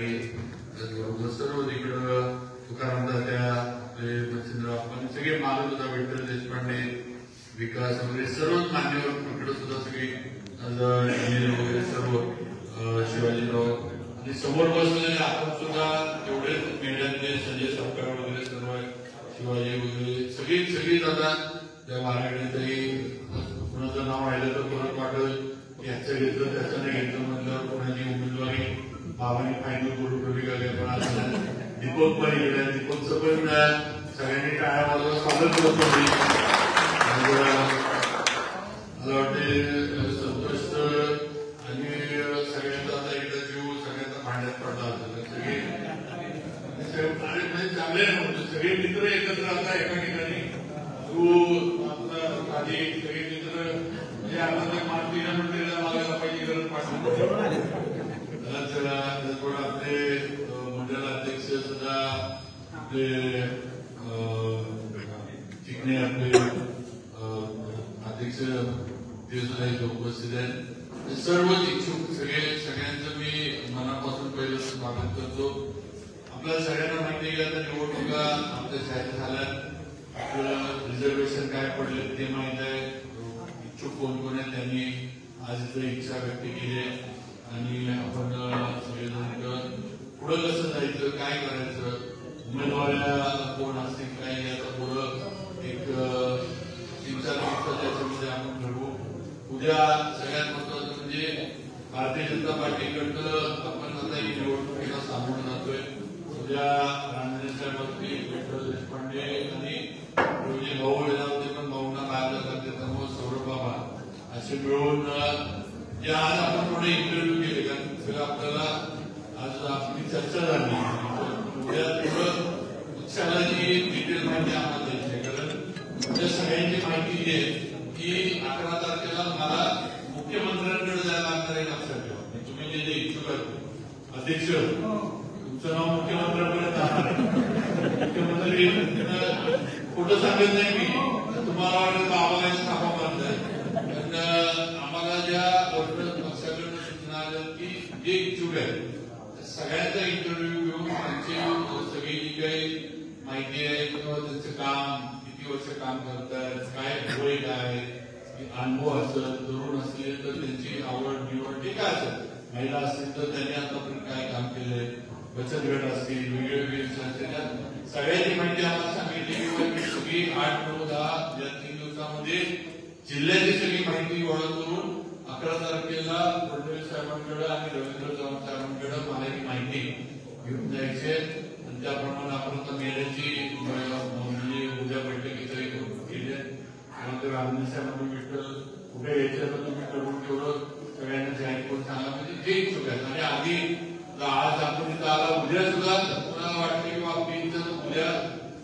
सर्व तिकडं तुकाराम तात्या मच्छिंद्र आपण सगळे मालक होता, विठ्ठल देशपांडे, विकास वगैरे सर्वच मान्यवर तिकडं सुद्धा सगळे वगैरे सर्व शिवाजीराव आणि समोर बसलेले आपण सुद्धा तेवढेच मेढ्यातले संजय सपकाळ वगैरे सर्व शिवाजी वगैरे सगळी जातात त्या महाराष्ट्रातही कुणाचं नाव राहिलं तर परत वाटत याचं घेतलं त्याचं नाही घेतलं म्हटलं कोणाची उमेदवारी बाबांनी फायनल करून ठेवली गेले. पण आता दीपक पण गेल्या, दीपकचं पण सगळ्यांनी टाळ्या वाजवून स्वागत करतो. मला वाटते संतोष आणि सगळ्यांचा आता एकदा जीव सगळ्यांचा भांड्यात पडला होता. सगळे चांगले नव्हते, सगळे मित्र एकत्र आता एका ठिकाणी तू आपला आधी सगळे मित्र म्हणजे आता मारुतीला मंदिराला लागायला पाहिजे गरज पाठवून आपले मंडळ अध्यक्ष सुद्धा आपले चिकणे आपले अध्यक्ष ते सुद्धा इथे उपस्थित आहेत. सर्व इच्छुक सगळ्यांचं मी मनापासून पहिलं स्वागत करतो. आपल्याला सगळ्यांना माहिती आहे की आता निवडणुका आपल्या जाहीर झाल्यात, आपलं रिझर्वेशन काय पडले ते माहित आहे. इच्छुक कोण कोण आहे त्यांनी आज इथं इच्छा व्यक्त केली आहे आणि आपण सगळेजण पुढं कसं जायचं, काय करायचं, उमेदवाऱ्या कोण असतील काय याचा पुढं एक 3-4 दिवस त्याच्यामध्ये आपण ठरवू. उद्या सगळ्यात महत्वाचं म्हणजे भारतीय जनता पार्टीकडनं आपण आता ही निवडणुकीला सामोरं जातोय. उद्या रामदेव वरती विठ्ठल देशपांडे आणि भाऊ येणार होते पण भाऊंना बाहेर जातात त्याच्यामुळे सौरभ बाबा असे मिळून जे आज आपण थोडे इंटरव्ह्यू केले कारण सगळं आपल्याला आज आपली चर्चा झाली. उद्या थोडं उत्साहाला जी डिटेल माहिती आम्हाला द्यायची आहे कारण उद्या सगळ्यांची माहिती आहे की 11 तारखेला मला मुख्यमंत्र्यांकडे जायला लागणार आहे. लक्षात ठेवा, तुम्ही जे इच्छुक आहात अध्यक्ष तुमचं नाव मुख्यमंत्र्यांपर्यंत जाणार आहे. मुख्यमंत्री खोटं सांगत नाही मी, तुम्हाला वाटत बाबाला स्थापा बांधताय पण आम्हाला ज्या पक्षाकडून सूचना आल्या की जे इच्छुक आहेत सगळ्यांचा इंटरव्ह्यू घेऊन त्यांची सगळी जी काही माहिती आहे किंवा त्यांचं काम किती वर्ष काम करतात, काय वय काय अनुभव असेल, तरुण असतील तर त्यांची आवड निवड ठीक आहे असेल, महिला असतील तर त्यांनी आतापर्यंत काय काम केलंय, बचत गट असतील वेगवेगळे असतील सगळ्यांची माहिती आम्हाला सांगितली किंवा सगळी 8, 9, 10 या 3 दिवसामध्ये जिल्ह्याची सगळी माहिती गोळा करून 11 तारखेला फडणवीस साहेबांकडे आणि रवींद्र चव्हाण साहेबांकडे मला ही माहिती घेऊन जायचे आणि त्याप्रमाणे आपण आता मेळ्याची म्हणजे उद्या बैठकीचं केली आहे. रामदेव साहेबांनी विठ्ठल कुठे यायचं तुम्ही करून तेवढं सगळ्यांना जाहीर करून सांगा म्हणजे जे इच्छुक आहेत आणि आधी आज आपण इथं आला उद्या सुद्धा कुणाला वाटते किंवा आपली इथं उद्या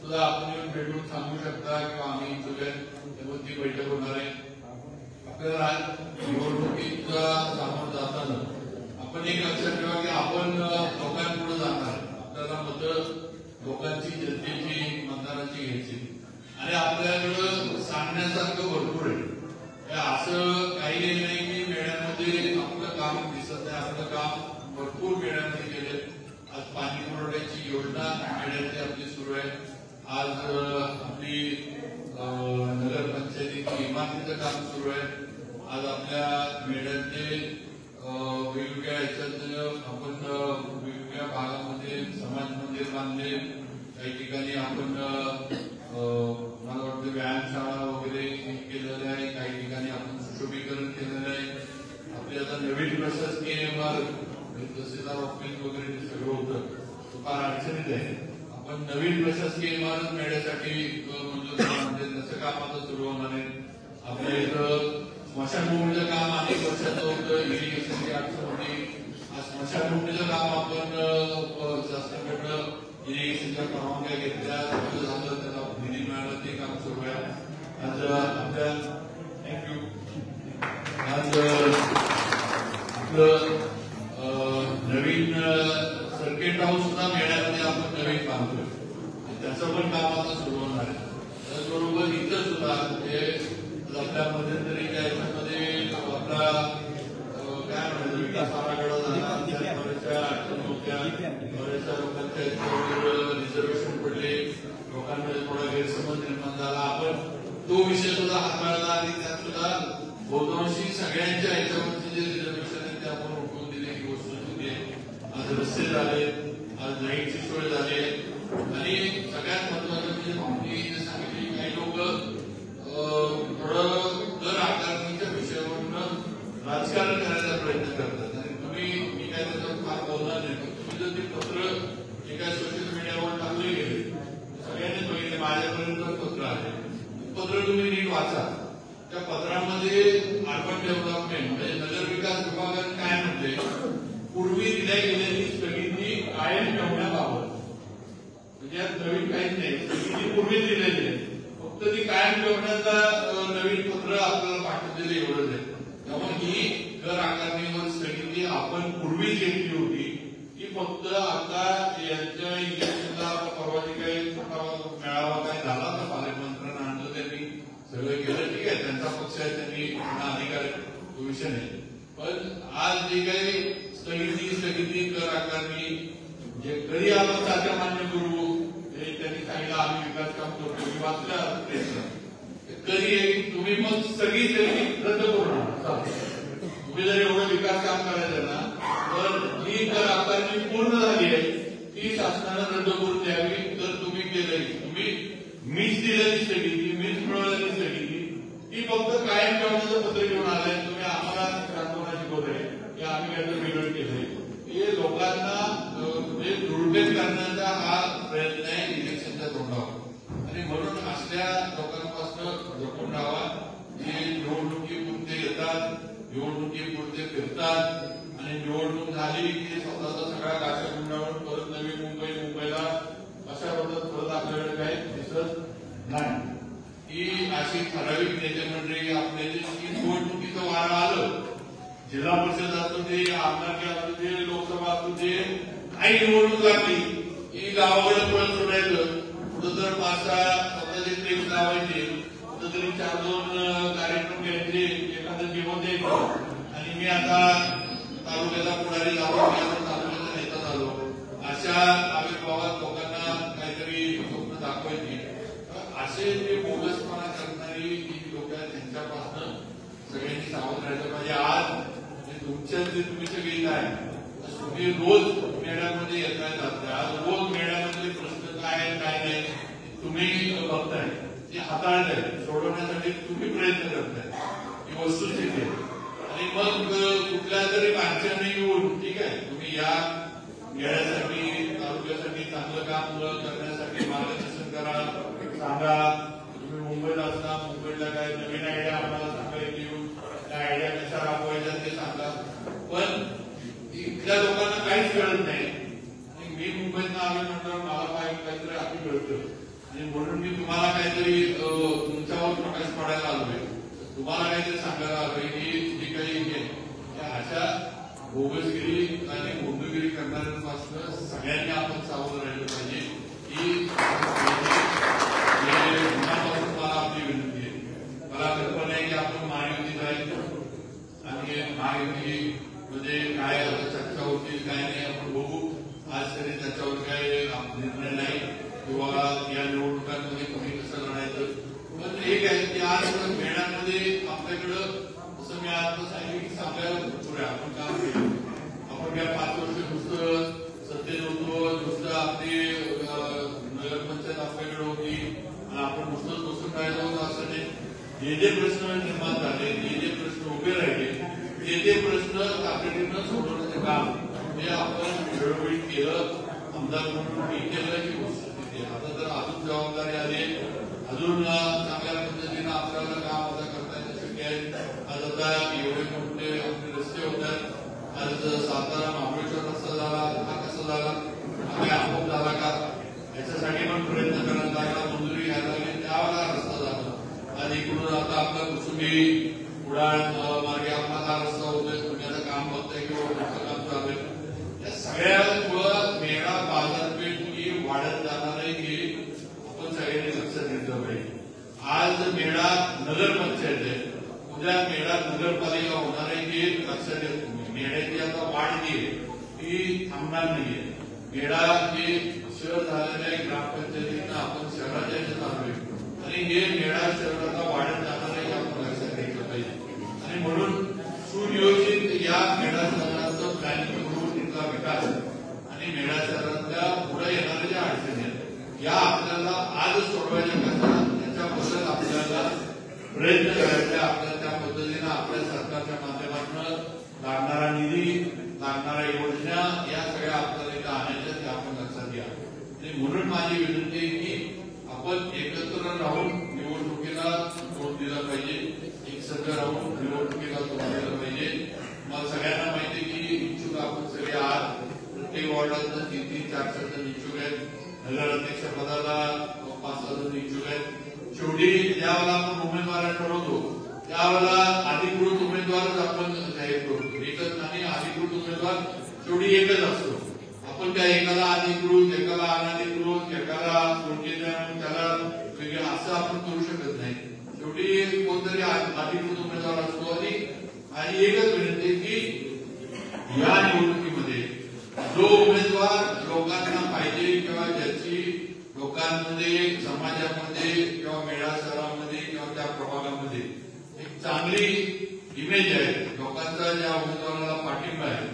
सुद्धा आपण येऊन भेटून सांगू शकता किंवा आम्ही इच्छुक आहे त्यामुळे ती बैठक होणार आहे. आपल्याला निवडणुकीचा सामोरं जाताना आपण एक लक्षात ठेवा की आपण लोकांपुढे जाणार, आपल्याला मतं लोकांची जनतेची मतदारांची घ्यायची आणि आपल्याकडं सांगण्यासारखं भरपूर आहे. असं काही नाही की मेळ्यामध्ये आपलं काम दिसत नाही, आपलं काम भरपूर मेळ्यामध्ये केले. आज पाणी पुरवठ्याची योजना मेळ्याची आपली सुरू आहे. आज आपली नगरपंचायतीची इमारतीचं काम सुरू आहे. आज आपल्या मेळ्यातले वेगवेगळ्या ह्याच्यात आपण वेगवेगळ्या भागामध्ये समाज मंदिर बांधले, काही ठिकाणी आपण मला वाटतं व्यायामशाळा वगैरे केलेल्या आहे, काही ठिकाणी आपण सुशोभीकरण केलेलं आहे. आपली आता नवीन प्रशासकीय इमारत तहसीलदार ऑफिस वगैरे सगळं होतं फार अडचणीत आहे. आपण नवीन प्रशासकीय इमारत मिळण्यासाठी मंजूर म्हणजे तसं काम आता सुरू होणार आहे. आपल्या इथं स्मशानभूमीचं काम अनेक वर्षाचं होतं, इरिगेशनची अडचण होती. आज स्मशानभूमीचं काम आपण शासनाकडनं इरिगेशनच्या परवानग्या घेतल्या झालं, त्याला निधी मिळाला, ते काम सुरू आहे. आज आपल्या थँक्यू आज आपलं नवीन सर्किट हाऊस सुद्धा मेळ्यामध्ये आपण नवीन बांधतोय, त्याचं पण काम आता सुरू होणार आहे. त्याचबरोबर इतर सुद्धा म्हणजे आपल्या मध्यंतरीच्या याच्यामध्ये आपला काय म्हणायचं विकास आराखडा झाला, त्यात बऱ्याचशा अडचणी होत्या. विषय सुद्धा हाताळला आणि त्यात सुद्धा बहुतांशी सगळ्यांच्या ह्याच्यावरचे जे रिझर्वेशन आहे ते आपण उठवून दिले की वस्तुस्थिती आहे. आज रस्ते झाले, आज लाईटची सोय झाली आणि सगळ्यात महत्वाचं म्हणजे जे सांगितले काही लोक थोडं दर आकारणीच्या विषयावरून राजकारण करायचा प्रयत्न करतात आणि तुम्ही मी काय त्याच्यावर फार बोलणार नाही, पण तुम्ही जर ते पत्र एका सोशल मीडियावर टाकले गेले सगळ्यांनी बघितले, माझ्यापर्यंत पत्र आहे, पत्र तुम्ही नीट वाचा. त्या पत्रामध्ये अर्बन डेव्हलपमेंट म्हणजे नगर विकास विभागाने काय म्हटले, पूर्वी दिल्या गेलेली स्थगिती कायम ठेवण्याबाबत, म्हणजे यात नवीन काहीच नाही, स्थगिती पूर्वी दिलेली आहे, फक्त ती कायम ठेवण्याचा नवीन पत्र आपल्याला पाठवलेले एवढंच आहे. त्यामुळे ही कर आकारणीवर स्थगिती आपण पूर्वी घेतली होती ती फक्त आता यांच्या इलेक्शनला परवा जे काही मेळावा काय झाला तर पालकमंत्र्यांना आणलं, त्यांनी सगळं केलं, ठीक आहे, त्यांचा पक्ष आहे, त्यांनी अधिकार तो विषय नाही. पण आज जे काही स्थगिती कर आकारणी जे कधी आपण साध्या मान्य करू हे त्यांनी सांगितलं, आम्ही विकास काम करतो, मी वाचलं कधी तुम्ही मग सगळी रद्द करू नका. तुम्ही जर एवढं विकास काम करायचं ना तर जी कर आकारणी पूर्ण झाली आहे ती शासनानं रद्द करून द्यावी. तर तुम्ही केलंय, तुम्ही मीच दिलेली स्थगिती, मीच मिळवलेली स्थगिती ती फक्त कायम ठेवण्याचं पत्र घेऊन आलंय, तुम्ही आम्हाला सांत्वना शिकवताय की आम्ही काहीतरी वेगळं केलंय. हे लोकांना म्हणजे दुर्भेद करण्याचा हा प्रयत्न आहे इलेक्शनच्या तोंडावर आणि म्हणून असल्या लोकांपासून जपून राहावा. जे निवडणुकीपुरते येतात, निवडणुकीपुरते फिरतात आणि निवडणूक झाली की स्वतःचा सगळा गाशा गुंडाळून परत नवी मुंबईला अशा पद्धत परत आपल्याकडे काही दिसत नाही. ही अशी ठराविक नेते मंडळी आपल्याला की निवडणुकीचं वारं आलं, जिल्हा परिषद असू दे, आमदारकी असू दे, लोकसभा असू दे, काही निवडणूक लागली की गावाकडे पळत सोडायचं, कुठं तर 5-6 स्वतःचे ट्रेक्स लावायचे, कुठं तरी 4-2 कार्यक्रम घ्यायचे, एखादं जेवण द्यायचं आणि मी आता तालुक्याचा पुढारी झालो, मी आता तालुक्याचा नेता झालो, अशा आविर्भावात लोकांना काहीतरी स्वप्न दाखवायची. असे जे बोगसपणा करणारी जी लोक आहेत त्यांच्यापासून सगळ्यांनी सावध राहायचं पाहिजे. आज तुमच्या जे तुम्ही सगळे काय तुम्ही रोज मेळ्यामध्ये येताय जाताय, आज रोज मेळ्यामध्ये प्रश्न काय आहे काय नाही तुम्ही बघताय, ते हाताळताय, सोडवण्यासाठी तुम्ही प्रयत्न करताय, ही वस्तुस्थिती आहे. आणि मग कुठल्या तरी माणसाने येऊन ठीक आहे तुम्ही या मेळ्यासाठी तालुक्यासाठी चांगलं काम करण्यासाठी मार्गदर्शन करा, सांगा. तुम्ही मुंबईत असता, मुंबईला काय नवीन आयडिया आम्हाला सांगायला येऊन त्या आयडिया कशा राबवायच्या ते सांगा. पण इथल्या लोकांना काहीच कळत नाही आणि मी मुंबईत आलो म्हटलं मला काहीतरी आम्ही कळतं आणि म्हणून मी तुम्हाला काहीतरी तुमच्यावर प्रकाश पडायला आलोय, तुम्हाला काहीतरी सांगायला आलोय की जी काही हे अशा बोगसगिरी आणि गुंडगिरी करणाऱ्यांपासून सगळ्यांनी आपण सावध राहिलं पाहिजे. ही मला आपली विनंती आहे. मला कल्पना आहे की आपण महायुतीत आहे आणि महायुती म्हणजे काय चर्चा होती काय नाही आपण बघू. आज तरी त्याच्यावर काय निर्णय नाही किंवा या निवडणुकांमध्ये कुणी कसं लढायचं. पण एक आहे की आज मेळ्यामध्ये आपल्याकडं असं मी आता सांगितलं की सांगायला भरपूर आहे. आपण काम केलं, आपण काय 5 वर्ष नुसतं सत्तेत होतो, नुसतं आपली नगरपंचायत आपल्याकडे होती आणि आपण नुसतंच बसून राहिलो असं नाही. जे प्रश्न निर्माण झाले, जे प्रश्न उभे राहिले ते प्रश्न तातडीनं सोडवण्याचं काम हे आपण वेळोवेळी केलं. आमदार म्हणून मी केलं की वस्तुस्थिती. आता जर अजून जबाबदारी आली, अजून चांगल्या पद्धतीनं आपल्याला काम आता करता येणं शक्य आहे. आज आता एवढे मोठे आपले रस्ते होतात. आज सातारा महाबळेश्वर रस्ता झाला, हा कसा झाला, हा काय आपोआप झाला का, याच्यासाठी पण प्रयत्न करण्यात लागला, मंजुरी घ्यायला लागली, त्यावेळेला रस्ता झाला. आज इकडून आता आपला कुसुंबी कुडाळ मार्गे आपला हा रस्ता होतोय, पुण्याचं काम बघताय किंवा पुढचं काम चालू आहे. या सगळ्यामुळं मेळा बाजारपेठ ही वाढत जाणार आहे हे आपण सगळ्यांनी लक्षात घेतलं पाहिजे. आज मेळा नगरपंचायत आहे, उद्या मेळा नगरपालिका होणार आहे हे लक्षात घेत. मेळ्याची आता वाढ जी आहे ती थांबणार नाहीये. मेळा जे शहर झालेलं आहे ग्रामपंचायतीनं आपण शहराच्या चालू आहे. आणि हे मेळा शहराला वाढत जाणार आहे आपण लक्षात घेतलं पाहिजे. आणि म्हणून सुनियोजित या मेळा शहराचं प्लॅनिंग करून तिथला विकास आणि मेळा शहरातल्या पुढे येणाऱ्या ज्या अडचणी आहेत या आपल्याला आज सोडवायच्या कशा याच्याबद्दल आपल्याला प्रयत्न करायचे. आपल्याला त्या पद्धतीने आपल्या सरकारच्या माध्यमातून लागणारा निधी लागणाऱ्या योजना या सगळ्या आपल्याला इथं आणायच्या ते आपण लक्षात घ्या. आणि म्हणून माझी विनंती आहे की आपण एकत्र राहून निवडणुकीला तोंड दिलं पाहिजे. एक संघ राहून निवडणुकीला तोंड दिलं पाहिजे. मला सगळ्यांना माहिती की इच्छुक आपण सगळे आज प्रत्येक वॉर्डात 3-4 जण इच्छुक आहेत. नगराध्यक्ष पदाला 5-6 जण इच्छुक आहेत. शेवटी ज्यावेळेला आपण उमेदवार ठरवतो त्यावेळेला अधिकृत उमेदवारच आपण जाहीर करतो. एकच नाही, अधिकृत उमेदवार शेवटी एकच असतो. आपण त्या एकाला अधिकृत, एकाला अनधिकृत, एकाला कोणत्या त्याला वेगळं असं आपण करू शकत नाही. शेवटी कोणतरी अधिकृत उमेदवार असतो. आणि एकच विनंती की या निवडणुकीमध्ये जो उमेदवार लोकांना पाहिजे किंवा ज्याची लोकांमध्ये समाजामध्ये किंवा मेळा शहरामध्ये किंवा त्या प्रभागामध्ये एक चांगली इमेज आहे, लोकांचा ज्या उमेदवाराला पाठिंबा आहे,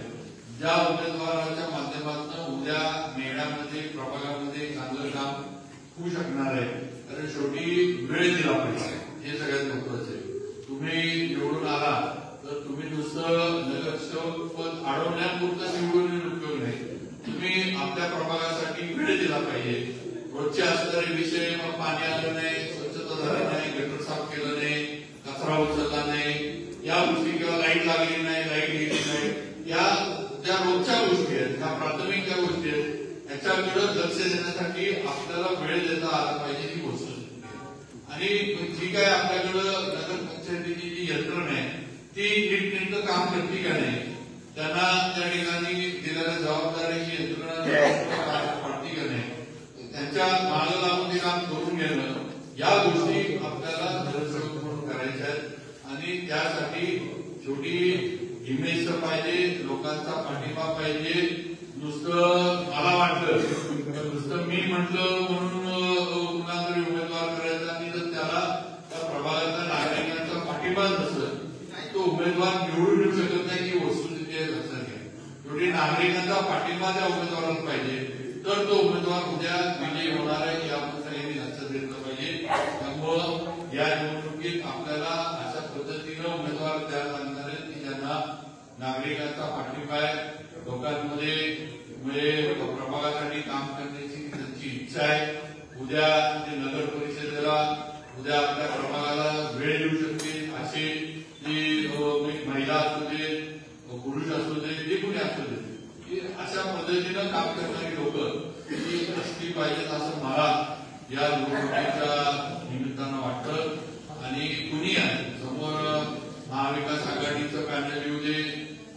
ज्या उमेदवाराच्या माध्यमातून उद्या मेळ्यामध्ये प्रभागामध्ये चांगलं काम होऊ शकणार आहे. कारण शेवटी वेळ दिला पाहिजे हे सगळ्यात महत्वाचं आहे. तुम्ही निवडून आला तर तुम्ही नुसतं नगरसेवक पद अडवण्यापुरतं निवडून उपयोग नाही. तुम्ही आपल्या प्रभागासाठी वेळ दिला पाहिजे. रोजचे असणारे विषय मग पाणी आलं नाही, स्वच्छता झाली नाही, गटर साफ केलं नाही, कचरा उचलला नाही, या गोष्टी किंवा लाईट लागली नाही, लाईट गेली नाही, या ज्या रोजच्या गोष्टी आहेत, ह्या प्राथमिक ज्या गोष्टी आहेत याच्याकडे लक्ष देण्यासाठी आपल्याला वेळ देता आला पाहिजे ही गोष्ट. आणि जी काय आपल्याकडं नगर पंचायतीची जी यंत्रणा आहे ती नीटनेटकं काम करते का नाही, त्यांना त्या ठिकाणी दिलेल्या जबाबदारीची यंत्रणा पाडते का नाही, त्यांच्या मागे लागून ते काम करून घेणं या गोष्टी आपल्याला नगरसेवक म्हणून करायच्या आहेत. आणि त्यासाठी शेवटी इमेज पाहिजे, लोकांचा पाठिंबा पाहिजे. नुसतं मला वाटतं नुसतं मी म्हटलं म्हणून कुणा तरी उमेदवार करायचा आणि जर त्याला त्या प्रभागातल्या नागरिकांचा पाठिंबा नसेल तो उमेदवार निवडून येऊ शकत नाही ही वस्तुस्थिती लक्षात घ्या. शेवटी नागरिकांचा पाठिंबा त्या उमेदवाराला पाहिजे तर तो उमेदवार उद्या विजयी होणार आहे हे आपण सगळ्यांनी लक्षात घेतलं पाहिजे. त्यामुळं या निवडणुकीत आपल्याला अशा पद्धतीनं उमेदवार द्यायला लागणार आहेत की ज्यांना नागरिकांचा पाठिंबा आहे, लोकांमध्ये म्हणजे प्रभागासाठी काम करण्याची त्यांची इच्छा आहे. उद्या ते नगर परिषदेला उद्या आपल्या प्रभागाला वेळ देऊ शकतील असे जी महिला असू दे, पुरुष असू दे, जे कोणी असू दे, अशा पद्धतीनं काम करणारी लोक असली पाहिजेत असं मला या निवडणुकीच्या निमित्तानं वाटतं. आणि कुणी आहे समोर महाविकास आघाडीचं पॅनल येऊ दे,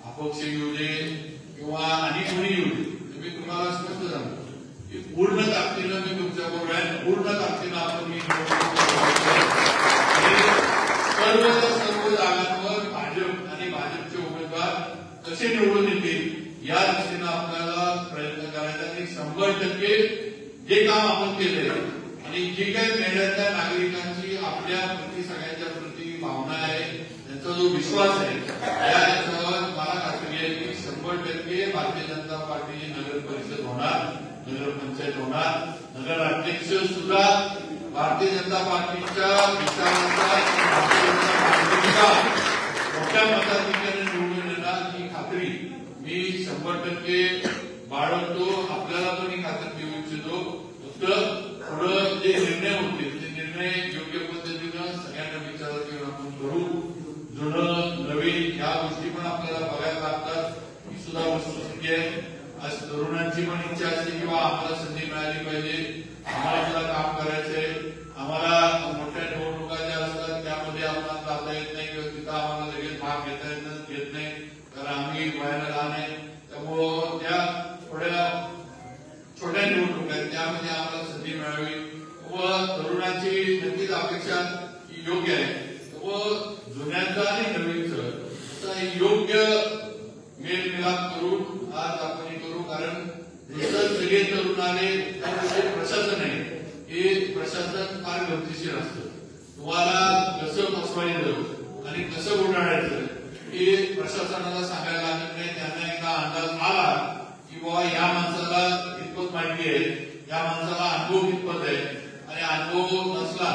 अपक्ष येऊ दे किंवा आणि कुणी येऊ दे, मी तुम्हाला स्पष्ट सांगतो की पूर्ण ताकदीनं मी तुमच्याबरोबर आहे. पूर्ण ताकदीनं आपण मी सर्व जागांवर भाजप आणि भाजपचे उमेदवार कसे निवडून येतील या दृष्टीनं आपल्याला प्रयत्न करायचा. आणि 100% जे काम आपण केलंय आणि जी काही मेळ्यातल्या नागरिकांची आपल्या प्रति सगळ्यांच्या प्रति भावना आहे, त्यांचा जो विश्वास आहे, याच्यावर मला खात्री आहे की 100% भारतीय जनता पार्टीची नगर परिषद होणार, नगर पंचायत होणार. नगराध्यक्ष सुद्धा भारतीय जनता पार्टीच्या विचारांचा भारतीय जनता पार्टीचा मोठ्या मताधिक्याने निवडून येणार ही खात्री मी 100% बाळगतो. आपल्याला पण ही खात्री देऊ इच्छितो. फक्त पुढं जे निर्णय होतील ते निर्णय योग्य पद्धतीनं सगळ्यांना विचारात घेऊन आपण करू. जुनं नवीन या गोष्टी पण आपल्याला बघायला लागतात ही सुद्धा वस्तुस्थिती आहे. आज तरुणांची पण इच्छा असते किंवा आम्हाला संधी मिळाली पाहिजे, आम्हाला सुद्धा काम करायचंय, आम्हाला मोठ्या निवडणुका ज्या असतात त्यामध्ये आम्हाला जाता येत नाही किंवा तिथं आम्हाला लगेच भाग घेत नाही कारण आम्ही वयाला लहान आहे. त्यामुळं त्या थोड्या छोट्या निवडणुका आहेत त्यामध्ये आम्हाला संधी मिळावी व तरुणांची नक्कीच अपेक्षा योग्य आहे व जुन्यांचा आणि नवीनचं योग्य मेलमिलाप करून आज आपण हे करू. कारण जसं सगळे तरुण आले त्यामध्ये प्रशासन आहे हे प्रशासन फार गमतीशीर असतं. तुम्हाला कसं फसवायचं आणि कसं गुंडाळायचं हे प्रशासनाला सांगायला लागत नाही. त्यांना एकदा अंदाज आला की बाबा या माणसाला कितपत माहिती आहे, या माणसाला अनुभव कितपत आहे, आणि अनुभव नसला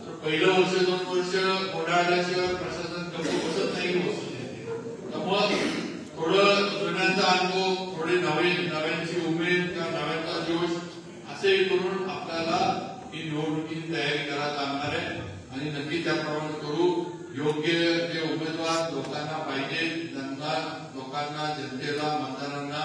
तर पहिलं वर्ष 2 वर्ष गुंडाळल्याशिवाय प्रशासन गप्प बसत नाही वस्तू देते. त्यामुळं थोडं जुन्यांचा अनुभव, थोडे नव्यांची उमेद किंवा नव्यांचा जोश असे करून आपल्याला ही निवडणुकीची तयारी करायला लागणार आहे. आणि नक्की त्याप्रमाणे करू. योग्य जे उमेदवार लोकांना पाहिजे, ज्यांना लोकांना, जनतेला, मतदारांना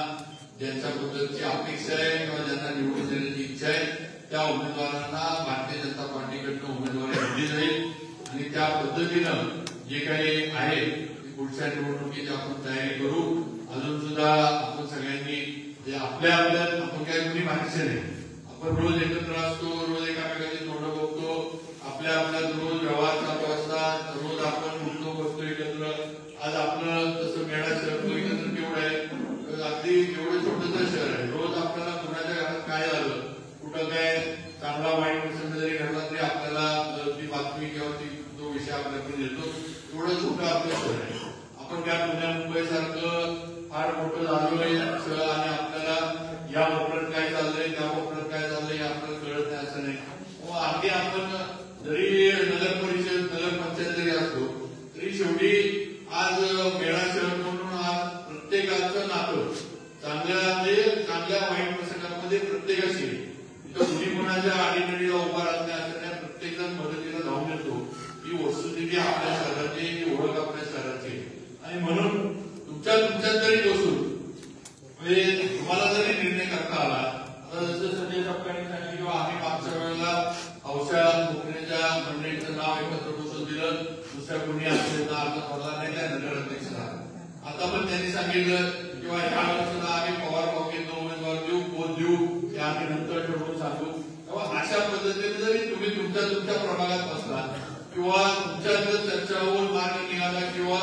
ज्यांच्याबद्दलची अपेक्षा आहे किंवा ज्यांना निवडून देण्याची इच्छा आहे त्या उमेदवारांना भारतीय जनता पार्टीकडनं उमेदवारी दिली जाईल. आणि त्या पद्धतीनं जे काही आहे पुढच्या निवडणुकीची आपण तयारी करू. अजून सुद्धा आपण सगळ्यांनी जे आपल्या आपण काय कोणी माहिती नाही, आपण रोज एकत्र असतो, रोज एकामेकाची तोंड बघतो, आपल्या रोज व्यवहार चालू असतात, रोज आपण बोलतो बसतो एकत्र. आज आपलं तसं मेळा शहर तो एकत्र केवढं आहे, अगदी एवढं छोटंसं शहर आहे. रोज आपल्याला कुणाच्या घरात काय झालं, कुठं काय चांगला वाईट प्रसंग जरी घडला तरी आपल्याला ती बातमी किंवा तो विषय आपल्याकडे येतो. एवढं छोटं आपलं शहर आहे. आपण काय पुण्या मुंबई सारखं फार मोठं झालोय शहर आणि आपल्याला या कोपऱ्यात काय चाललंय, त्या कोपऱ्यात काय चाललंय हे आपल्याला कळत नाही असं नाही. अगदी आपण जरी नगर परिषद, नगर पंचायत जरी असतो तरी शेवटी आज मेळा शहर म्हणून आज प्रत्येकाचं नातं चांगल्या वाईट प्रसंगामध्ये प्रत्येकाशी तिथं कुणी कोणाच्या आडीनडीला उभा राहत नाही असं नाही. प्रत्येक जण मदतीला धावून येतो. ही वस्तुस्थिती आपल्या शहराची, ही ओळख आपल्या शहराची. आणि म्हणून तुमच्यात जरी बसून म्हणजे तुम्हाला जरी निर्णय करता आला, आता जसं संजय टप्प्याने सांगितलं किंवा आम्ही मागच्या वेळेला हौशा कोकणीच्या मंडळीचं नाव एकत्र बसून दिलं, दुसऱ्या कोणी आपल्याला अर्ज भरला नाही त्या नगर अध्यक्षाला. आता पण त्यांनी सांगितलं किंवा ह्या वर्षाला आम्ही पवार कॉकेतनं उमेदवार देऊ, कोण देऊ हे आम्ही नंतर ठरवून सांगू. तेव्हा अशा पद्धतीने जरी तुम्ही तुमच्या प्रभागात बसला किंवा तुमच्यात चर्चा होऊन मार्ग निघाला किंवा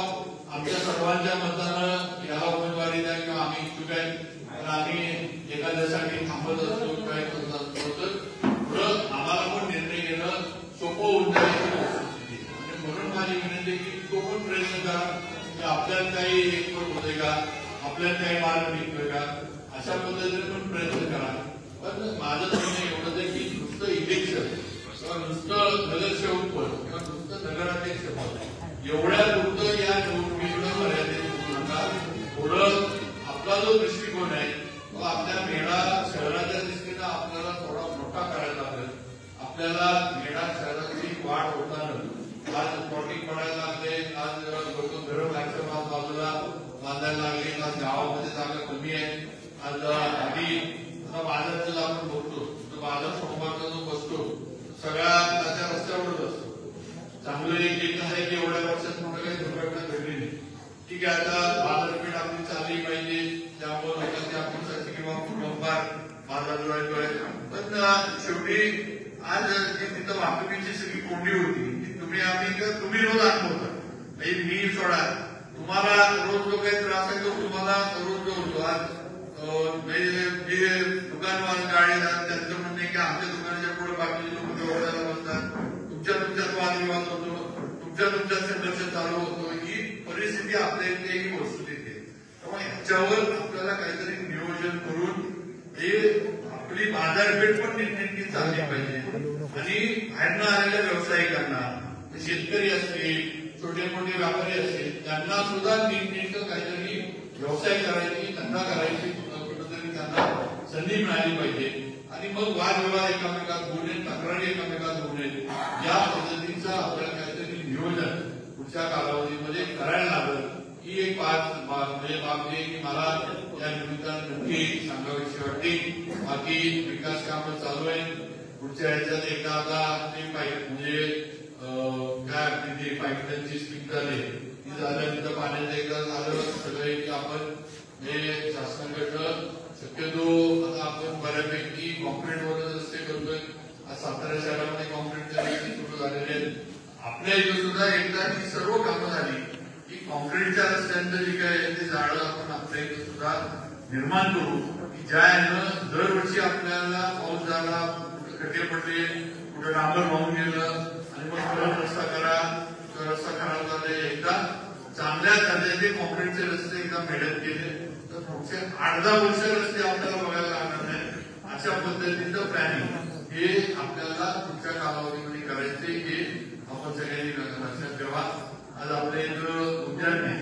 आमच्या सर्वांच्या मतानं याला उमेदवारी द्या किंवा आम्ही इच्छुक आहे, तर आम्ही एखाद्यासाठी थांबत असतो काय करत असतो, तर पुढं आम्हाला पण निर्णय घेणं सोपं होऊन जायची परिस्थिती. आणि म्हणून माझी विनंती आहे की तो पण प्रयत्न करा की आपल्याला काही एकपट होते का, आपल्याला काही मार्ग निघतोय का, अशा पद्धतीने पण प्रयत्न करा. पण माझं म्हणणं एवढंच आहे की नुसतं इलेक्शन किंवा नुसतं नगरसेवक पद किंवा नुसतं नगराध्यक्ष पद एवढ्या पुरतं या निवडणुकीकडे मर्यादित होऊ नका. थोडं आपला जो दृष्टिकोन आहे तो आपल्या मेळा शहराच्या दृष्टीनं आपल्याला थोडा मोठा करायला लागेल. आपल्याला मेळा शहराची वाढ होताना आज प्लॉटिंग पडायला लागले, आज लोक घरं लाईटच्या बाजूला बांधायला लागले, आज गावामध्ये जागा कमी आहे. आज आधी बाजाराचं आपण बघतो तर बाजार सोमवारचा जो बसतो सगळा त्याच्या रस्त्यावरच असतो. चांगलं एक आहे की एवढ्या वर्षात मोठं काही दुर्घटना घडली नाही. ठीक आहे, आता बाजारपेठ आपली चालली पाहिजे, त्यामुळे लोकांची आपण किंवा कुटुंबात बाजार जोडायचोय. पण शेवटी आज जी तिथं वाहतुकीची सगळी कोंडी होती ती तुम्ही रोज अनुभवता. म्हणजे मी सोडा, तुम्हाला रोज जो काही त्रास आहे तो तुम्हाला रोज जो होतो. आज जे दुकानवार गाडीदार त्यांचं म्हणणं आहे की आमच्या दुकानाच्या पुढे बाकीचे लोक व्यवहाराला बसतात, तुमच्यात वादविवाद होतो, तुमच्यात संघर्ष चालू होतो. ही परिस्थिती आपल्या इथे ही वस्तुस्थिती आहे. त्यामुळे ह्याच्यावर आपल्याला काहीतरी नियोजन करून हे आपली बाजारपेठ पण नीटनेटकी चालली पाहिजे. आणि बाहेरनं आलेल्या व्यावसायिकांना, शेतकरी असतील, छोटे मोठे व्यापारी असतील, त्यांना सुद्धा नीटनेटकं काहीतरी व्यवसाय करायची, धंदा करायची कुठेतरी त्यांना संधी मिळाली पाहिजे. आणि मग वादविवाद एकामेकात होऊ नये, तक्रारी एकामेकात होऊ नये, या पद्धतीचं आपल्याला काहीतरी नियोजन पुढच्या कालावधीमध्ये करायला लागलं. ही एक बाब आहे की मला या निमित्तानं नक्की सांगावीशी वाटते. बाकी विकास कामं चालू आहे. पुढच्या ह्याच्यात एकदा आता ते म्हणजे काय आपली ती पाईपलाईनची स्पीड झाली ती झालं, तिथं पाण्याचं एकदा झालं सगळं की आपण हे शासनाकडनं शक्यतो आता आपण बऱ्यापैकी कॉन्क्रीटवर रस्ते करतोय. आज सातारा शहरामध्ये कॉन्क्रीटच्या रस्ते सुरू झालेले आहेत. आपल्या इथं सुद्धा एकदा ही सर्व कामं झाली की कॉन्क्रीटच्या रस्त्यांचं जे काय ते जाळं आपण आपल्या इथं सुद्धा निर्माण करू की ज्या यानं दरवर्षी आपल्याला पाऊस झाला, खड्डे पडले, कुठे डांबर वाहून गेलं आणि मग परत रस्ता करा, रस्ता खराब झाले. एकदा चांगल्या दर्जाचे कॉन्क्रीटचे रस्ते एकदा मेहनत केले तर पुढचे 8-10 वर्ष रस्ते आपल्याला बघायला लागणार नाही. अशा पद्धतीचं प्लॅनिंग हे आपल्याला पुढच्या कालावधीमध्ये करायचे हे आपण सगळ्यांनी लक्षात ठेवा. आज आपल्या इथं उद्यान आहे,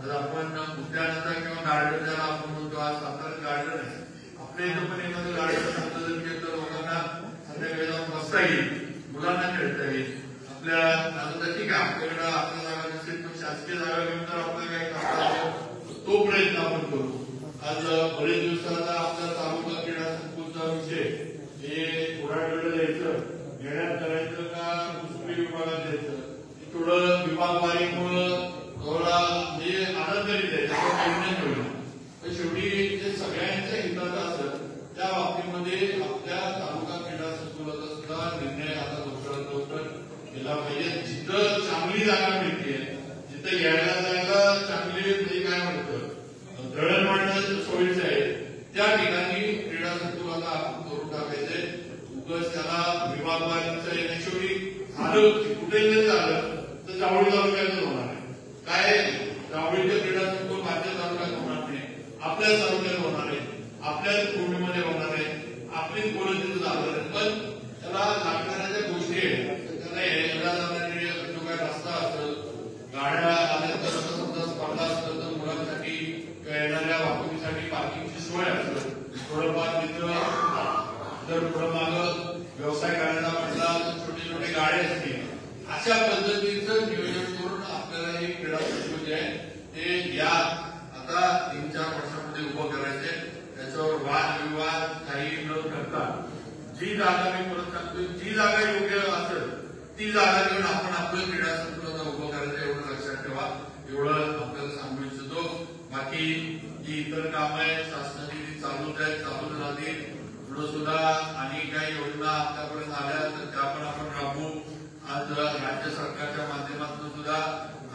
आज आपण उद्यानाचा किंवा गार्डन ज्याला आपण म्हणतो आज सातारा गार्डन आहे. आपल्या इथं पण एखादं गार्डन चांगलं जर केलं तर लोकांना संध्याकाळी जाऊन बसता येईल, मुलांना खेळता येईल. आपल्या आता ठीक आहे आपल्याकडे आपल्या जागा नसेल पण शासकीय जागा घेऊन तर आपल्याला काही करता तो प्रयत्न आपण करू. आज बरेच दिवसाचा आपला तालुका क्रीडा संकुलचा विषय हे कोराडकडे द्यायचं, घेण्यात करायचं का दुसरी विभागात द्यायचं, थोडं विभागवारीमुळं थोडा म्हणजे आनंदरीत आहे त्याचा निर्णय ठेवला. तर शेवटी जे सगळ्यांच्या हिताचं असतं त्या बाबतीमध्ये आपल्या तालुका क्रीडा संकुलाचा सुद्धा निर्णय आता लवकरात लवकर केला पाहिजे. जिथं चांगली जागा मिळते, जिथं यायला जायला चांगली म्हणजे काय म्हणतं दळणवळण सोयीचं आहे त्या ठिकाणी क्रीडा संकुलाला आपण करून टाकायचंय. उगाच त्याला विभागवारीचं येण्याशिवाय झालं कुठेही झालं तर जावळी तालुक्यातच होणार आहे. काय जावळीचं क्रीडा संकुल माझ्या तालुक्यात होणार नाही, आपल्याच तालुक्यात होणार आहे, आपल्याच भूमीमध्ये होणार आहे, आपलीच पोरं तिथं जाणार आहे. पण त्याला लागणाऱ्या ज्या गोष्टी आहेत त्याला यायला जाणारी जो काय रस्ता असेल, गाड्या आल्यानंतर समजा स्पर्धा असतं तर मुलांसाठी येणाऱ्या वाहतुकीसाठी पार्किंगची सोय असेल, थोडंफार तिथं जर थोडं मागं व्यवसाय करायला म्हटला तर छोटे छोटे गाड्या असतील. अशा पद्धतीचं नियोजन करून आपल्याला हे क्रीडा संकुल जे आहे ते या आता 3-4 वर्षामध्ये उभं करायचे. त्याच्यावर वादविवाद काही न करता जी जागा मी परत सांगतो जी जागा योग्य असेल ती जागा घेऊन आपण आपलं क्रीडा संकुलाला उभं करायचं एवढं लक्षात ठेवा. एवढं आपल्याला सांगू इच्छितो. बाकी जी इतर कामं आहेत शासनाची ती चालूच आहेत, चालूच राहतील. पुढे सुद्धा आणि काही योजना आपल्यापर्यंत आल्या तर त्या पण आपण राबवू. आज राज्य सरकारच्या माध्यमातून सुद्धा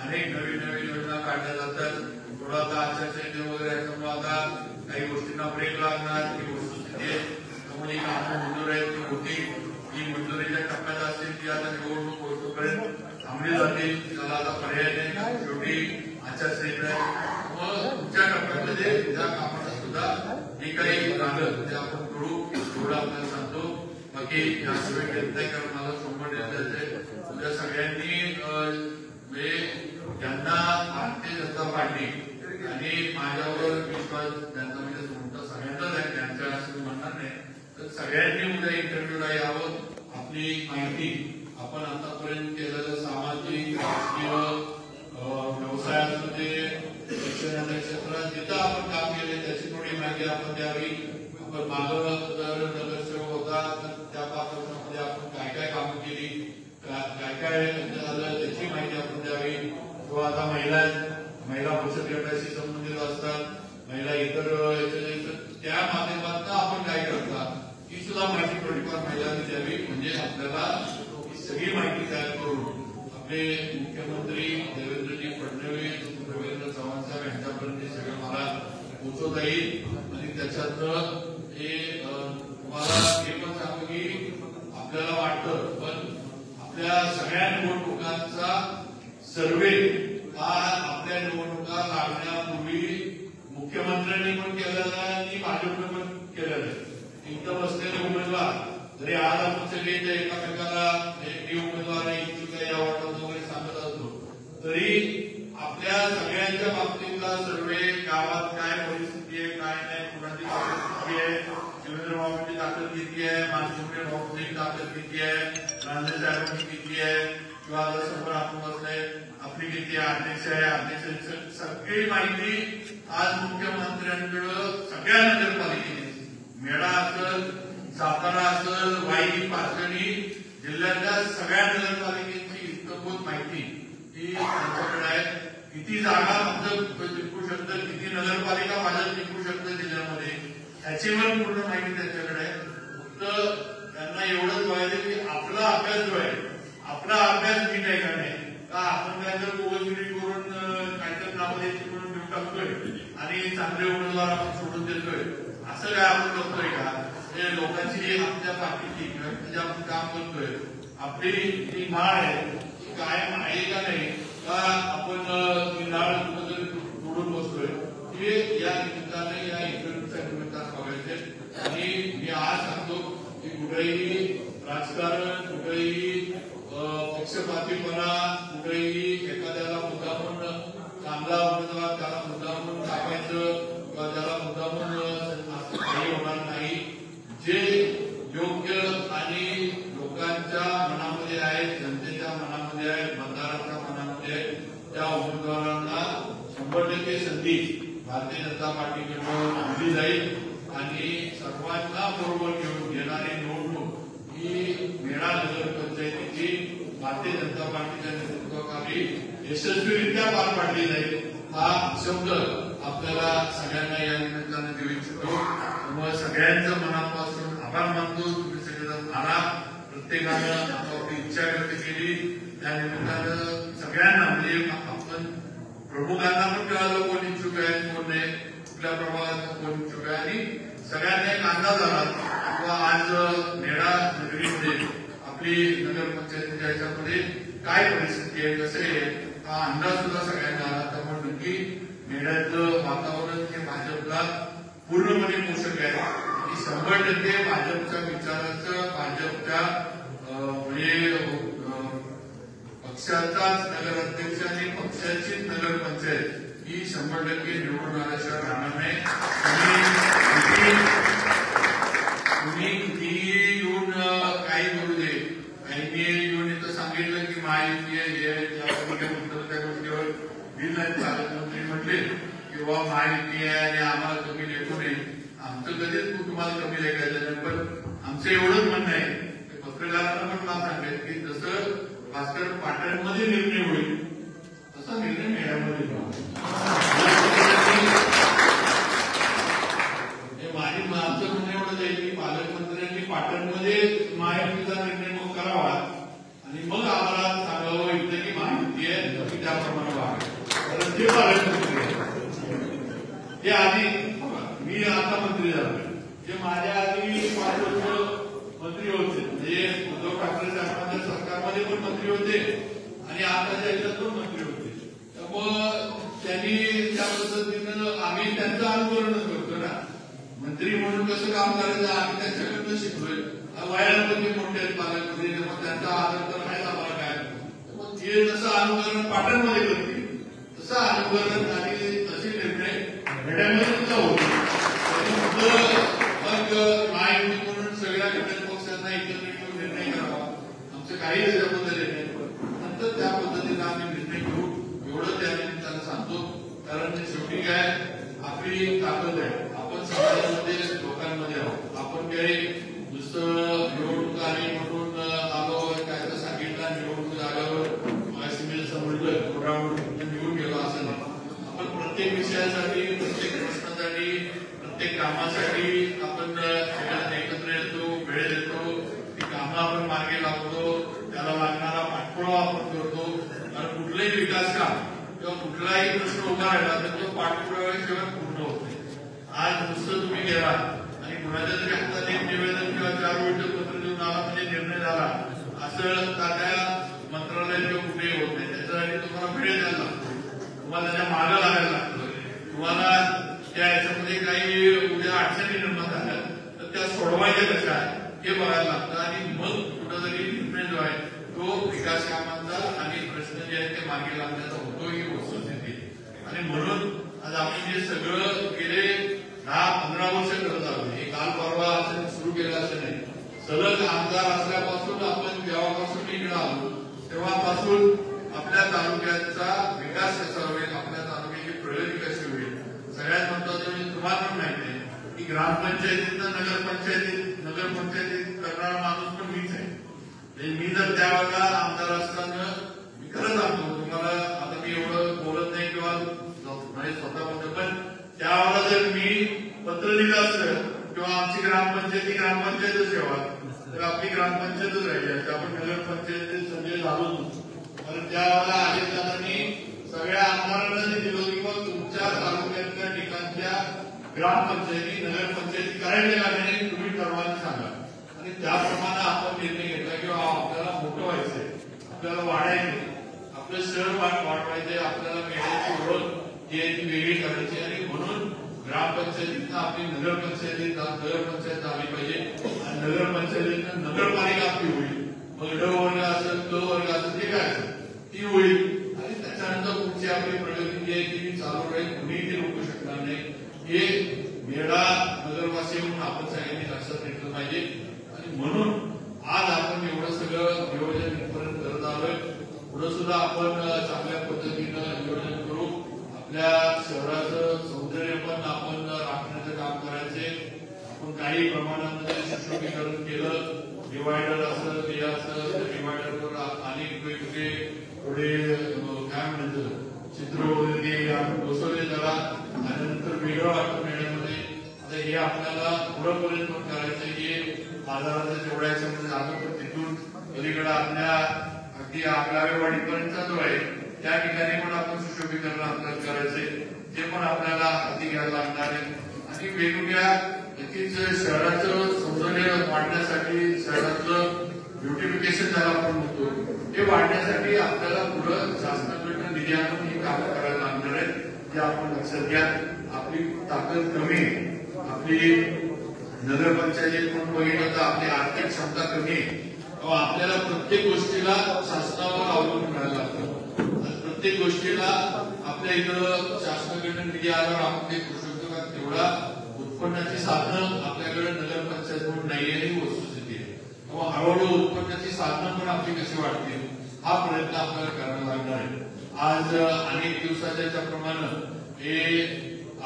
अनेक नवीन नवीन योजना काढल्या जातात. थोडा आता आचारसंहिते वगैरे याच्यामुळे आता काही गोष्टींना ब्रेक लागणार, ही वस्तुस्थिती आहे. त्यामुळे कामं मंजूर आहेत ती होती, जी मंजुरीच्या टप्प्यात असतील ती आता निवडणूक होतोपर्यंत थांबली जातील. त्याला आता पर्याय नाही, शेवटी आचारसंहिता आहे. मग पुढच्या टप्प्यामध्ये त्या कामाला सुद्धा जे काही झालं ते आपण करू एवढं आपल्याला सांगतो. बाकी याशिवाय घेत नाही कारण मला 100 द्यायचे. तुझ्या सगळ्यांनी ज्यांना भारतीय जनता पार्टी आणि माझ्यावर विश्वास त्यांचा म्हणजे तुमचा सगळ्यांचाच आहे, त्यांच्या असं म्हणणार नाही, तर सगळ्यांनी उद्या इंटरव्ह्यूला यावं. आपली माहिती आपण आतापर्यंत केलेलं सामाजिक राजकीय व्यवसायामध्ये शिक्षणाच्या क्षेत्रात जिथं आपण काम केले त्याची थोडी माहिती आपण द्यावी. आपण मागं जर नगरसेवक होता तर त्या 5 वर्षामध्ये आपण काय काय कामं केली, काय काय झालं त्याची माहिती आपण द्यावी. किंवा आता महिला बचत गटाशी संबंधित असतात, महिला इतर त्या माध्यमातून आपण काय करतात ही सुद्धा माहिती थोडीफार महिलांनी द्यावी. म्हणजे आपल्याला सगळी माहिती तयार करून आपले मुख्यमंत्री देवेंद्रजी फडणवीस, रवींद्र चव्हाण साहेब यांच्यापर्यंत सगळं मला पोहोचवता येईल. आणि त्याच्यातनं हे तुम्हाला हे पण सांगू की आपल्याला वाटतं पण आपल्या सगळ्या निवडणुकांचा सर्वे हा आपल्या निवडणुका लागण्यापूर्वी मुख्यमंत्र्यांनी पण केलेला आहे आणि भाजपने पण केलेला आहे. इथं बसलेले उमेदवार जरी आज आपण सगळे एकामेकाला हे उमेदवार इच्छुक आहे या वाटत वगैरे सांगत असतो तरी आपल्या सगळ्यांच्या बाबतीतला सर्वे गावात काय परिस्थिती आहे काय नाही, कुणाची ताकद किती आहे, शिवेंद्र बाबूंची ताकद किती आहे, मानसिंह बाबूंची ताकद किती आहे, रांझे साहेबांची किती आहे, किंवा समोर आपण बसलाय आपली किती अध्यक्ष आहे, अध्यक्ष सगळी माहिती आज मुख्यमंत्र्यांकडं सगळ्या नगरपालिकेने मेळा असेल, सातारा असेल, वाई, पाचगणी जिल्ह्यातल्या सगळ्या नगरपालिकेची इतकभूत माहिती ही त्यांच्याकडे आहे. किती जागा फक्त जिंकू शकतं, किती नगरपालिका भाजप जिंकू शकतं जिल्ह्यामध्ये याची पण पूर्ण माहिती त्यांच्याकडे आहे. फक्त त्यांना एवढंच व्हायचं की आपला अभ्यास जो आहे आपला अभ्यास नीट आहे का नाही, का आपण काय तर गोवगिरी करून काहीतरी नाव द्यायची म्हणून देऊ टाकतोय आणि चांगले उमेदवार आपण सोडून देतोय असं काय आपण करतोय का. हे म्हणजे लोकांची आपल्या पाठीची म्हणजे आपण काम करतोय आपली जी नाळ आहे ती कायम आहे का नाही का आपण ती नाळ कुठेतरी तोडून बसतोय हे या निमित्ताने या इंटरव्ह्यूच्या निमित्तानं बघायचे. आणि मी आज सांगतो की कुठेही राजकारण कुठेही पक्षपातीपणा कुठेही एखाद्याला मुद्दा म्हणून चांगला उमेदवार त्याला मुद्दा म्हणून टाकायचं किंवा त्याला मुद्दा म्हणून काही होणार नाही. जे योग्य आणि लोकांच्या मनामध्ये आहे जनतेच्या मनामध्ये आहे मतदारांच्या मनामध्ये आहे त्या उमेदवारांना 100% संधी भारतीय जनता पार्टीकडून दिली जाईल. आणि सर्वांना बरोबर घेऊन घेणारी निवडणूक ही मेळा नगर पंचायतीची भारतीय जनता पार्टीच्या नेतृत्वाखाली यशस्वीरित्या पार पाडली जाईल हा शब्द आपल्याला सगळ्यांना या निमित्तानं देऊ इच्छितो. त्यामुळे सगळ्यांचं मनापासून आभार मानतो. तुम्ही सगळेजण आला प्रत्येकानं आपली इच्छा व्यक्त केली त्या निमित्तानं सगळ्यांना म्हणजे आपण प्रमुखांना पण कळालं कोण इच्छुक आहे कोण नाही कुठल्या प्रभागात कोण इच्छुक आहे आणि सगळ्यांना एक अंदाज आला किंवा आज नेडा नगरीमध्ये आपली नगरपंचायतीच्या ह्याच्यामध्ये काय परिस्थिती आहे कसं आहे हा अंदाज सुद्धा सगळ्यांना आला. त्यामुळे नक्की नेड्याचं वातावरण हे भाजपला पूर्णपणे पोषक आहे आणि 100% भाजपच्या विचाराचं भाजपच्या म्हणजे पक्षाचाच नगराध्यक्ष आणि पक्षाचीच नगरपंचायत ही 100% निवडून आल्याशिवाय राहणार नाही. तुम्ही कितीही येऊन काही करू दे काहींनी येऊन इथं सांगितलं की महायुती आहे त्या गोष्टीवर बिल नाही पालकमंत्री म्हटले किंवा महायुती आहे आणि आम्हाला कमी लेखू नये. आमचं कधीच तुम्हाला कमी लेखायचं नाही पण आमचं एवढंच म्हणणं आहे पत्रकारांना पण मला सांगेल की जसं भास्कर पाटणमध्ये निर्णय होईल तसा निर्णय मेळ्यामध्ये माझी आमचं म्हणणं एवढंच आहे की पालकमंत्र्यांनी पाटणमध्ये महायुतीचा निर्णय मग करावा आणि मग आम्हाला सांगावं इथं की महायुती आहे की त्याप्रमाणे वागावं. ते पालकमंत्री ते आधी मी आता मंत्री झालो जे माझ्या आधी 5 वर्ष मंत्री होते म्हणजे उद्धव ठाकरे साहेबांच्या सरकारमध्ये पण मंत्री होते आणि आताच्या याच्यात पण मंत्री होते. त्यामुळं त्यांनी त्या पद्धतीनं आम्ही त्यांचं अनुकरण करतो ना मंत्री म्हणून कसं काम करायचं आम्ही त्यांच्याकडनं शिकलोय. वयाला पण ते मोठे पालकमंत्री मग त्यांचा आदर तर नाही आम्हाला काय मग ते जसं अनुकरण पाटणमध्ये करतील तसं अनुकरण आणि तसे निर्णय खेड्यामध्ये सुद्धा होते. मग महायुती म्हणून सगळ्या घटक पक्षांना एकत्रित घेऊन निर्णय करावा आमचं काही त्याच्याबद्दल नाही नंतर त्या पद्धतीने आम्ही निर्णय घेऊ एवढं त्या निमित्तानं सांगतो. कारण शेवटी काय आपली ताकद आहे आपण समाजामध्ये लोकांमध्ये आहोत. आपण काही नुसतं निवडणूक आली म्हणून आलो काय तर सांगितलं निवडणूक आल्यावर सिव्हिल समजलं कोणावर निवडून गेलो असं नाही. आपण प्रत्येक विषयासाठी प्रत्येक प्रश्नासाठी प्रत्येक कामासाठी आपण एकत्र येतो वेळ देतो ती कामं आपण मार्गी लावतो त्याला लागणारा पाठपुरावा आपण करतो. कारण कुठलाही विकास काम किंवा कुठलाही प्रश्न उभा राहिला तर तो पाठपुराव्याशिवाय पूर्ण होत नाही. आज नुसतं तुम्ही गेला आणि कुणाच्या तरी हातात एक निवेदन किंवा 4 ओळीचं पत्र देऊन आला म्हणजे निर्णय झाला असं त्या मंत्रालयात किंवा कुठेही होत नाही. त्याच्यासाठी तुम्हाला वेळ द्यायला लागतो तुम्हाला त्याच्या मागं लागायला लागतं. तुम्हाला त्या याच्यामध्ये काही उद्या अडचणी निर्माण झाल्या तर त्या सोडवायच्या कशा हे बघायला लागतं आणि मग कुठंतरी निर्णय जो आहे तो विकास कामांचा आणि प्रश्न जे आहेत ते मागे लागण्याचा होतो ही वस्तुस्थिती. आणि म्हणून आज आपण जे सगळं गेले 10-15 वर्ष करत आलो हे काल परवा असं सुरू केलं असं नाही. सलग आमदार असल्यापासून आपण जेव्हापासून इकडे आलो तेव्हापासून आपल्या तालुक्याचा विकास कसा होईल आपल्या तालुक्याची प्रगती कशी होईल. सगळ्यात महत्वाचं म्हणजे तुम्हाला पण माहिती आहे की ग्रामपंचायतीतनं नगरपंचायतीत करणारा माणूस पण मीच आहे. मी जर त्यावेळेला आमदार असताना मी खरं सांगतो तुम्हाला आता मी एवढं बोलत नाही किंवा स्वतःबद्दल पण त्यावेळेला जर मी पत्र दिलं असतं किंवा आमची ग्रामपंचायतच ठेवा तर आपली ग्रामपंचायतच राहिली असते. आपण नगरपंचायतीत संजय झालो नव्हतो कारण त्यावेळेला आदेशांनी सगळ्या आमदारांना दिलं किंवा तुमच्या तालुक्यातल्या ठिकाणच्या ग्रामपंचायती नगरपंचायती करायच्या का नाही तुम्ही ठरवायला आपलं शहर वाढवायचंय, आपल्याला मेळ्याची ओळख जी आहे ती वेगळी करायची आणि म्हणून ग्रामपंचायतीनं आपली नगरपंचायत झाली पाहिजे आणि नगरपंचायतीनं नगरपालिका आपली होईल. मग ड वर्ग असेल, क वर्ग असेल, ते काय असेल ती होईल आणि त्याच्यानंतर पुढची आपली प्रगती जी आहे ती चालू राहील, कुणीही ते रोखू शकणार नाही. हे मेळा नगरवासी म्हणून आपण सगळ्यांनी लक्षात घेतलं पाहिजे आणि म्हणून आज आपण एवढं सगळं नियोजन इथपर्यंत करत आलोय. पुढे सुद्धा आपण चांगल्या पद्धतीनं नियोजन करू. आपल्या शहराचं सौंदर्य पण आपण राखण्याचं काम करायचे. आपण काही प्रमाणामध्ये सुशोभीकरण केलं, डिवायडर असं ते असं, डिवायडरवर अनेक वेगवेगळे थोडे काय म्हणतात चित्र वगैरे आपण बसवले जरा आणि नंतर वेगळं वाटतं मेळ्यामध्ये. आता हे आपल्याला पुढेपर्यंत पण करायचं. हे बाजाराच्या जेवढ्या याच्यामध्ये झालं तर तिथून पलीकडे आपल्या अगदी आगलावेवाडीपर्यंतचा जो आहे त्या ठिकाणी पण आपण सुशोभीकरण आपल्याला करायचंय. ते पण आपल्याला हाती घ्यायला लागणार आहे आणि वेगवेगळ्या नक्कीच शहराचं सौंदर्य वाढण्यासाठी, शहराचं ब्युटिफिकेशन ज्याला आपण म्हणतो ते वाढण्यासाठी आपल्याला पुढं शासनाकडनं निधी आणून ही कामं करायला लागणार आहेत. ते आपण लक्षात घ्या. आपली ताकद कमी आहे, आपली नगरपंचायत म्हणून बघितलं तर आपली आर्थिक क्षमता कमी आहे. आपल्याला प्रत्येक गोष्टीला शासनावर अवलंबून राहायला लागतं. प्रत्येक गोष्टीला आपल्या इकडं शासनाकडनं निधी आल्यावर आपण ते करू शकतो का? तेवढा उत्पन्नाची साधनं आपल्याकडे नगरपंचायत म्हणून नाहीये ही वस्तुस्थिती आहे. तेव्हा हळूहळू उत्पन्नाची साधनं पण आपली कशी वाढतील हा प्रयत्न आपल्याला करायला लागणार आहे. आज अनेक दिवसाच्या प्रमाणे हे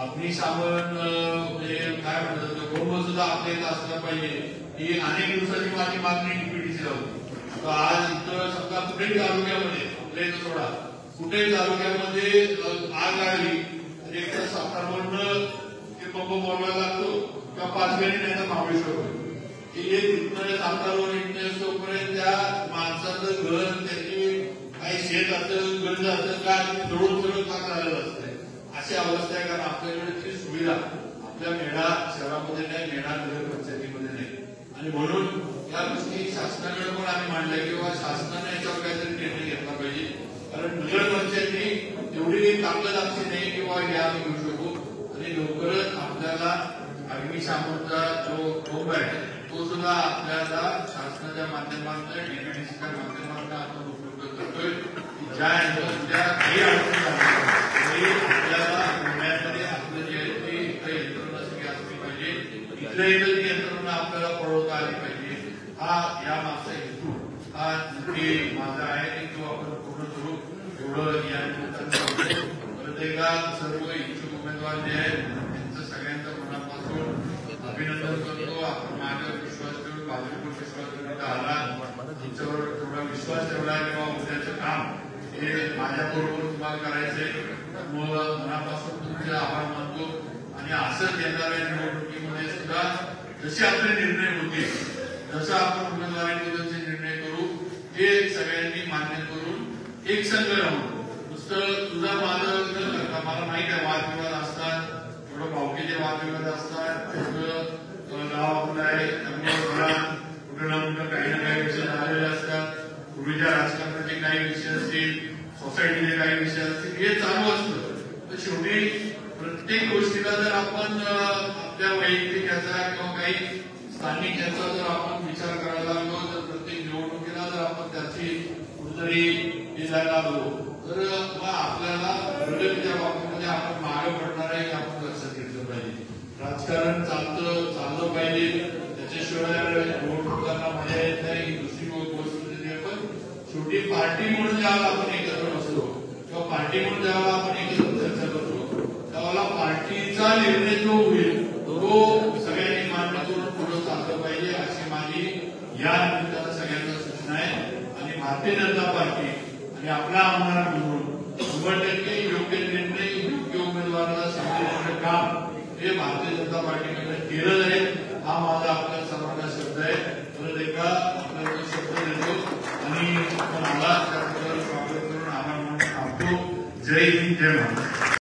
अग्निशामन म्हणजे काय म्हणतात गोंब सुद्धा आपल्या इथं असला पाहिजे ही अनेक दिवसाची माझी मागणी डीपीटीची होती. आज इथं समजा कुठेही तालुक्यामध्ये आपल्या इथं सोडा कुठेही तालुक्यामध्ये आग लागली तर एक तर सातारवरनं ते पंप बोलवायला लागतो किंवा पाचगणी नाही तर महाबळेश्वर हे तिथनं सातारवर इंटरनेटपर्यंत त्या माणसाचं घर त्याची काही शेत असेल गंज असेल का जवळून सगळं काम झालेलं असतं. अशी अवस्था आहे कारण आपल्याकडे ती सुविधा आपल्या मेळा शहरामध्ये नाही, मेळा नगरपंचायतीमध्ये नाही आणि म्हणून या गोष्टी शासनाकडे पण आम्ही मांडल्या किंवा शासनाने याच्यावर काहीतरी निर्णय घेतला पाहिजे. कारण नगरपंचायती एवढी ताकद आमची नाही किंवा हे आम्ही घेऊ शकू आणि लवकरच आपल्याला अग्निशामनचा जो बोंब आहे तो सुद्धा आपल्याला शासनाच्या माध्यमातून डीपीडीसीच्या माध्यमातून आपण उपलब्ध करतोय. ज्या काही अडचणी आपल्याला पुण्यामध्ये आपलं जे आहे ते इथं यंत्रणा सगळी असली पाहिजे. इथल्या इथं ती यंत्रणा आपल्याला पळवता आली पाहिजे. हा या मागचा हेतू हा नक्की माझा आहे की तो आपण पूर्ण करू एवढं या निमित्तानं प्रत्येका सर्व इच्छुक उमेदवार जे आहेत त्यांचं सगळ्यांचं मनापासून अभिनंदन करतो. आपण माझ्यावर विश्वास ठेवून भाजपवर विश्वास ठेवून आला, तुमच्यावर थोडा विश्वास ठेवला किंवा उद्याचं काम हे माझ्याबरोबर तुम्हाला करायचंय. मग मनापासून तुमचे आभार मानतो आणि असंच येणाऱ्या निवडणुकीमध्ये सुद्धा जसे आपले निर्णय होते जसं आपण उमेदवारीबद्दलचे निर्णय करू हे सगळ्यांनी मान्य करून एक संघ राहून नुसतं तुझं माझं मला माहित आहे वादविवाद असतात, थोडं भावकीचे वादविवाद असतात, थोडं गाव आपलं आहे त्यामुळे कुठं ना कुठं काही ना काही विषय झालेले असतात. पूर्वीच्या राजकारणाचे काही विषय असतील, सोसायटीचे काही विषय असतील, हे चालू असतं. तर शेवटी प्रत्येक गोष्टीला जर आपण आपल्या वैयक्तिक याचा किंवा काही स्थानिक याचा जर आपण विचार करायला लागलो तर प्रत्येक निवडणुकीला जर आपण त्याची कुठेतरी हे जायला लागलो तर मग आपल्याला प्रगतीच्या बाबतीमध्ये आपण मागे पडणार आहे हे आपण लक्षात घेतलं पाहिजे. राजकारण चाललं पाहिजे, त्याच्याशिवाय निवडणुकांना मजा येत नाही. ही दुसरी गोष्ट पण शेवटी पार्टी म्हणून ज्यावेळेला आपण एकत्र बसतो किंवा पार्टी म्हणून ज्यावेळेला आपण एकत्र चर्चा करतो त्यावेळेला पार्टीचा निर्णय जो होईल तो सगळ्यांनी मान्य करून पुढे चाललं पाहिजे अशी माझी या निमित्तानं सगळ्यांना सूचना आहे. आणि भारतीय जनता पार्टी आणि आपला आमदार म्हणून 100% योग्य निर्णय योग्य उमेदवाराला संधी देण्याचं काम हे भारतीय जनता पार्टीकडे केलं जाईल हा माझा आपल्या सर्वांना शब्द आहे. परत एकदा आपल्याला शब्द देतो आणि आपण आला त्याबद्दल स्वागत करून आभार मानून थांबतो. जय हिंद, जय महाराष्ट्र.